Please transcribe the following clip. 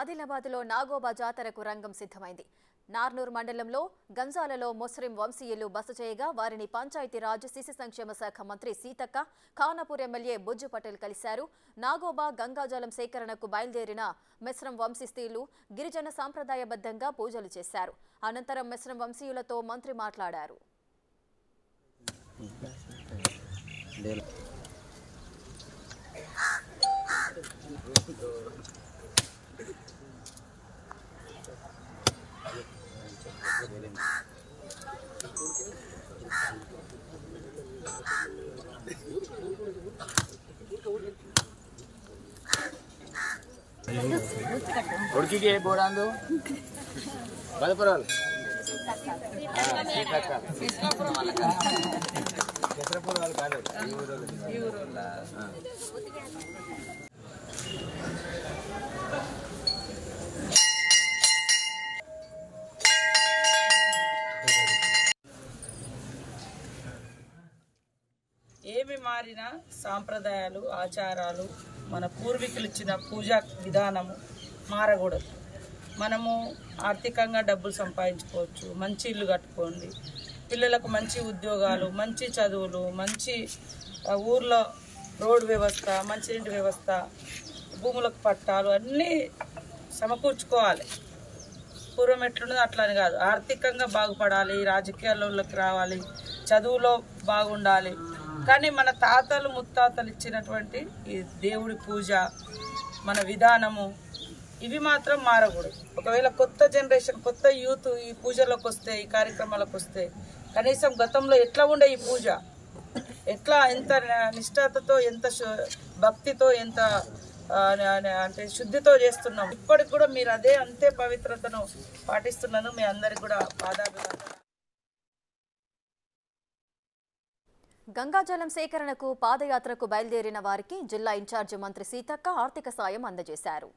ఆదిలాబాద్లో నాగోబా జాతరకు రంగం సిద్ధమైంది. నార్నూర్ మండలంలో గంజాలలో ముస్లిం వంశీయులు బస చేయగా వారిని పంచాయతీరాజ్ శిశు సంక్షేమ శాఖ మంత్రి సీతక్క, ఖానాపూర్ ఎమ్మెల్యే బుజ్జు పటేల్ కలిశారు. నాగోబా గంగాజలం సేకరణకు బయలుదేరిన మిశ్రం వంశీయులు గిరిజన సాంప్రదాయబద్ధంగా పూజలు చేశారు. అనంతరం మిశ్రం వంశీయులతో మంత్రి మాట్లాడారు. ఉడికి బోడాందు పదపురాలు ఏమి మారిన సాంప్రదాయాలు ఆచారాలు మన పూర్వీకులు ఇచ్చిన పూజా విధానము మారకూడదు. మనము ఆర్థికంగా డబ్బులు సంపాదించుకోవచ్చు, మంచి ఇల్లు కట్టుకోండి, పిల్లలకు మంచి ఉద్యోగాలు, మంచి చదువులు, మంచి ఊర్లో రోడ్డు వ్యవస్థ, మంచినీటి వ్యవస్థ, భూములకు పట్టాలు అన్నీ సమకూర్చుకోవాలి. పూర్వం ఎట్లున్నదో అట్లని కాదు, ఆర్థికంగా బాగుపడాలి, రాజకీయాల్లోకి రావాలి, చదువులో బాగుండాలి. కానీ మన తాతలు ముత్తాతలు ఇచ్చినటువంటి ఈ దేవుడి పూజ, మన విధానము ఇవి మాత్రం మారకూడదు. ఒకవేళ కొత్త జనరేషన్, కొత్త యూత్ ఈ పూజలోకి వస్తే, ఈ కార్యక్రమాలకు వస్తే, కనీసం గతంలో ఎట్లా ఉండే ఈ పూజ, ఎట్లా ఎంత నిష్ఠతతో, ఎంత భక్తితో, ఎంత అంటే శుద్ధితో చేస్తున్నాం, ఇప్పటికి కూడా మీరు అంతే పవిత్రతను పాటిస్తున్నాను. మీ అందరికి కూడా పాదాభివందనాలు. గంగాజలం సేకరణకు పాదయాత్రకు బయలుదేరిన వారికి జిల్లా ఇన్ఛార్జి మంత్రి సీతక్క ఆర్థిక సాయం అందజేశారు.